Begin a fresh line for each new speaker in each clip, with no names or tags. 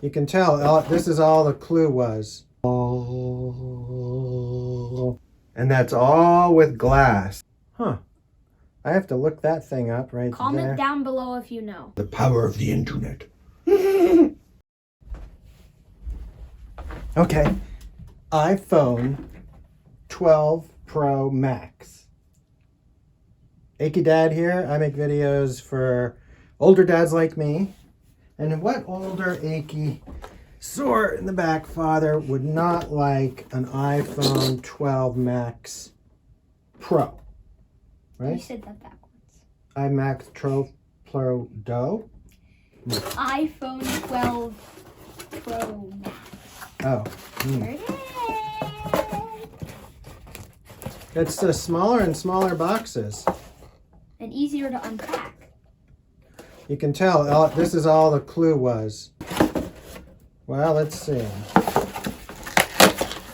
You can tell this is all the clue was. Oh. And that's all with glass. Huh. I have to look that thing up right there.
Comment down below if you know.
The power of the internet. Okay. iPhone 12 Pro Max. ACHY Dad here. I make videos for older dads like me. And what older ACHY sore in the back father would not like an iPhone 12 Max Pro? Right?
You said that backwards.
iMac Pro Do.
iPhone 12 Pro Max.
Oh.
There it is.
It's the smaller and smaller boxes.
And easier to unpack.
You can tell this is all the clue was. Well, let's see.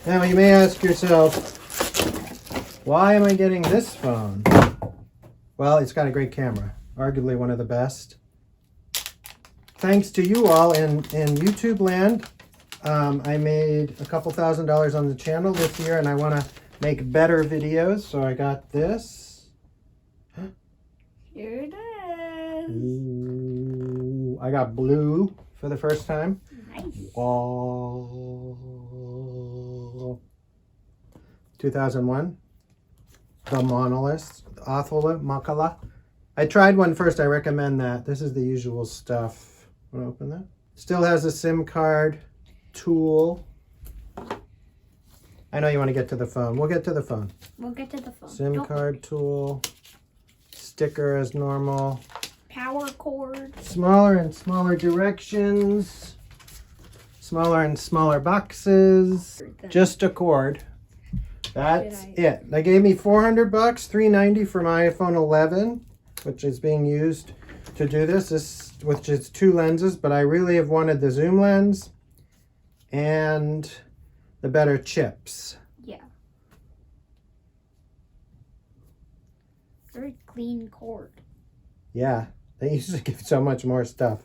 Now you may ask yourself, why am I getting this phone? Well, it's got a great camera, arguably one of the best. Thanks to you all in YouTube land, I made a couple $1,000s on the channel this year, and I want to make better videos, so I got this.
Here it is.
Ooh, I got blue for the first time.
Nice.
Oh. 2001. The Monolith. Athola Makala. I tried one first. I recommend that. This is the usual stuff. Want to open that? Still has a SIM card tool. I know you want to get to the phone. We'll get to the phone.
We'll get to the phone.
SIM card tool. Sticker as normal.
Power cord.
Smaller and smaller directions. Smaller and smaller boxes. Just a cord. That's it. They gave me $400, $390 for my iPhone 11, which is being used to do this, which is 2 lenses, but I really have wanted the zoom lens and the better chips.
Yeah. Very clean cord.
Yeah, they used to give so much more stuff.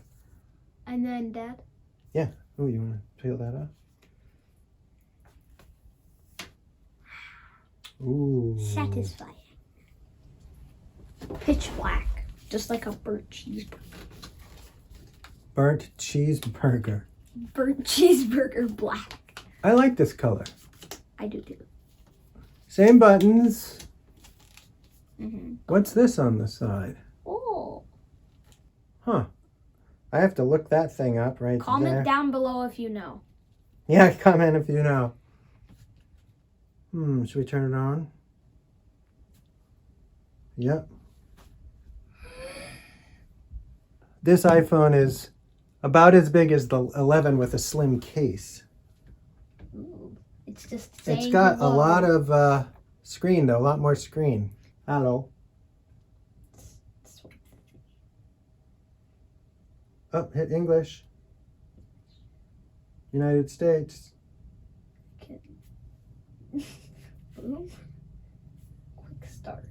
And then, Dad?
Yeah. Oh, you want to peel that off? Ooh.
Satisfying. Pitch black. Just like a burnt cheeseburger.
Burnt cheeseburger.
Burnt cheeseburger black.
I like this color.
I do too.
Same buttons.
Mm-hmm.
What's this on the side?
Oh.
Huh. I have to look that thing up right there.
Comment down below if you know.
Yeah, comment if you know. Should we turn it on? Yep. This iPhone is about as big as the 11 with a slim case.
Ooh. It's just saying
It's got
hello.
a lot of screen though, a lot more screen. Hello. Oh, hit English. United States.
Boom. Quick start.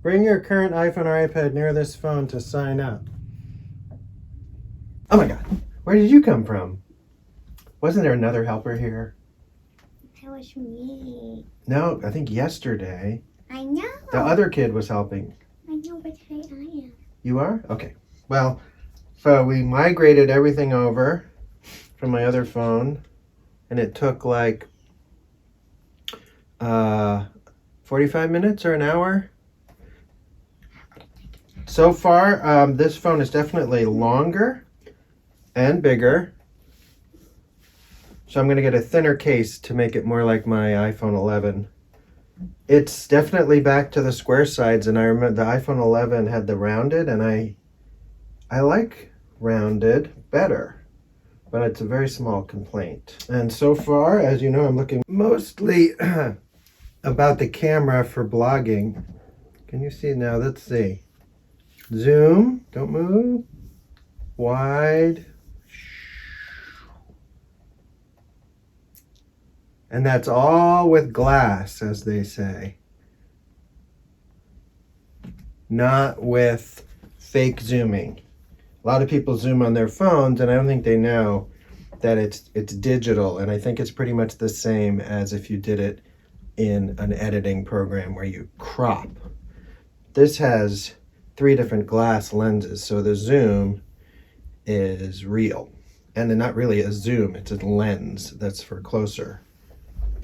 Bring your current iPhone or iPad near this phone to sign up. Oh my God, where did you come from? Wasn't there another helper here?
That was me.
No, I think yesterday.
I know.
The other kid was helping.
I know, but today I am.
You are? Okay. Well, so we migrated everything over from my other phone, and it took like 45 minutes or an hour. So far, this phone is definitely longer and bigger. So I'm going to get a thinner case to make it more like my iPhone 11. It's definitely back to the square sides, and I remember the iPhone 11 had the rounded, and I like rounded better, but it's a very small complaint. And so far, as you know, I'm looking mostly about the camera for blogging. Can you see now? Let's see. Zoom, don't move. Wide. And that's all with glass, as they say. Not with fake zooming. A lot of people zoom on their phones, and I don't think they know that it's digital, and I think it's pretty much the same as if you did it in an editing program where you crop. This has 3 different glass lenses, so the zoom is real. And then not really a zoom, it's a lens that's for closer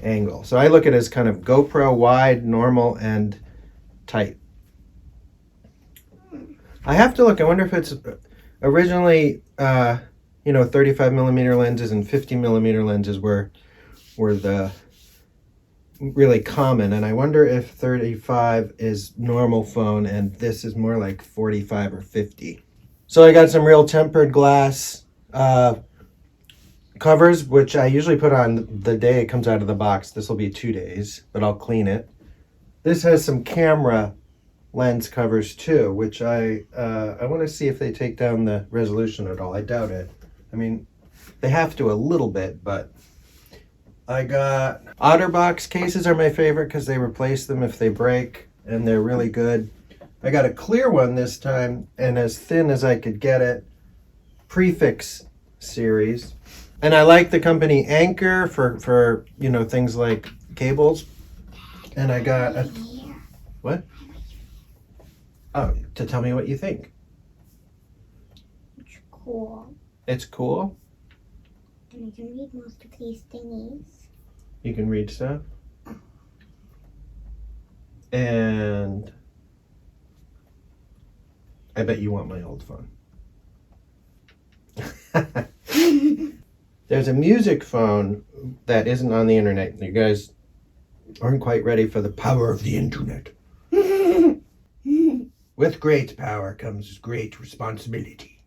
angle. So I look at it as kind of GoPro wide, normal, and tight. I have to look. I wonder if it's originally, 35 millimeter lenses and 50 millimeter lenses were the really common. And I wonder if 35 is normal phone and this is more like 45 or 50. So I got some real tempered glass covers, which I usually put on the day it comes out of the box. This will be 2 days, but I'll clean it. This has some camera lens covers too, which I want to see if they take down the resolution at all. I doubt it. I mean, they have to a little bit, but I got OtterBox cases are my favorite because they replace them if they break, and they're really good. I got a clear one this time, and as thin as I could get it. Prefix series. And I like the company Anchor for things like cables. And I got a... What? Oh, to tell me what you think.
It's cool.
It's cool?
And I can read most of these thingies.
You can read stuff? And... I bet you want my old phone. There's a music phone that isn't on the internet. You guys aren't quite ready for the power of the internet. With great power comes great responsibility.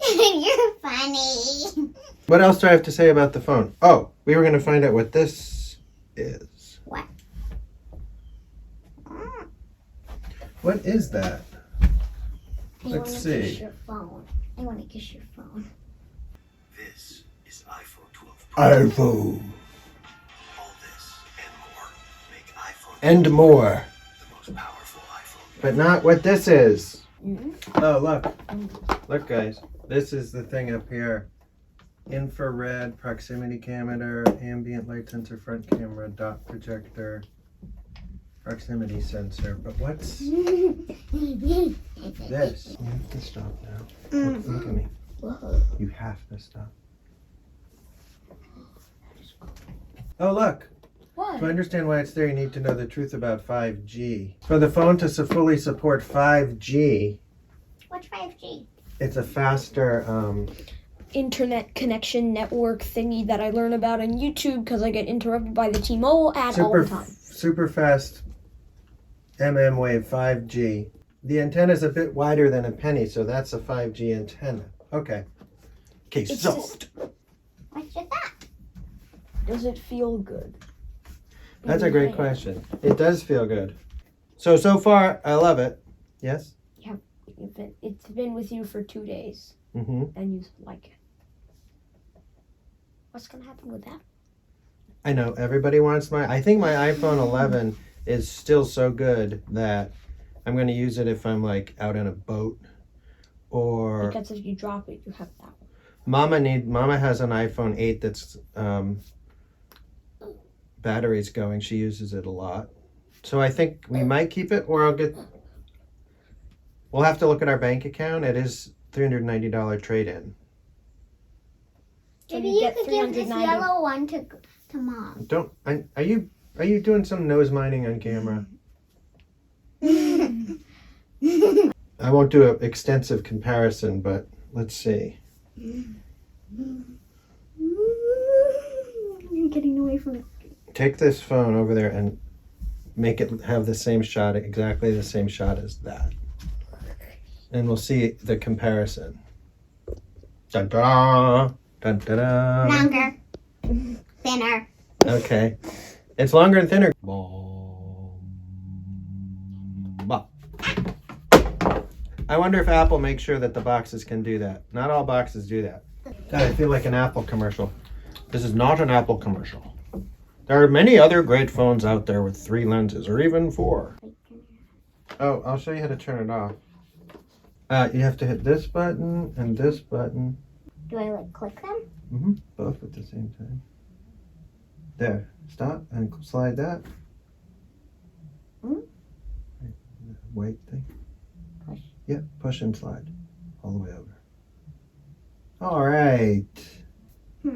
You're funny.
What else do I have to say about the phone? Oh, we were going to find out what this is.
What?
What is that?
I
Let's
wanna
see.
Kiss your phone. I want to kiss your phone.
This is iPhone 12 Pro.
iPhone.
All this and more make iPhone
And more.
the most powerful iPhone.
But not what this is.
Mm-hmm.
Oh, look. Look, guys. This is the thing up here. Infrared, proximity camera, ambient light sensor, front camera, dot projector, proximity sensor. But what's this? You have to stop now. Look at me.
Whoa.
You have to stop. Oh, look.
What?
To understand why it's there, you need to know the truth about 5G. For the phone to fully support 5G,
What's 5G?
it's a faster,
internet connection network thingy that I learn about on YouTube because I get interrupted by the T-Mobile ad all the time.
super fast wave 5G. The antenna is a bit wider than a penny, so that's a 5G antenna. Okay. Case
It's
solved.
What's with that?
Does it feel good?
That's a great question. It does feel good. So far, I love it. Yes?
It's been with you for 2 days
Mm-hmm.
and you like it. What's gonna happen with that?
I know, everybody wants I think my iPhone 11 is still so good that I'm going to use it if I'm like out in a boat or...
Because if you drop it, you have that one.
Mama has an iPhone 8 that's battery's going. She uses it a lot. So I think we might keep it, or we'll have to look at our bank account. It is $390 trade-in.
So
Maybe
you
you
get
could give this
390
yellow one to Mom.
Are you doing some nose mining on camera? I won't do an extensive comparison, but let's see.
You're getting away from it.
Take this phone over there and make it have the same shot, exactly the same shot as that. And we'll see the comparison. Dun da dun da da.
Longer. Thinner.
Okay. It's longer and thinner. I wonder if Apple makes sure that the boxes can do that. Not all boxes do that. God, I feel like an Apple commercial. This is not an Apple commercial. There are many other great phones out there with 3 lenses, or even 4. Oh, I'll show you how to turn it off. You have to hit this button and this button.
Do I like click them?
Both at the same time. There. Stop and slide that.
Hmm?
White thing.
Push.
Yep, push and slide. All the way over. All right.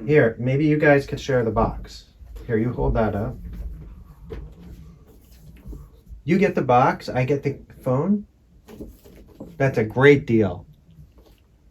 Here, maybe you guys could share the box. Here, you hold that up. You get the box, I get the phone. That's a great deal.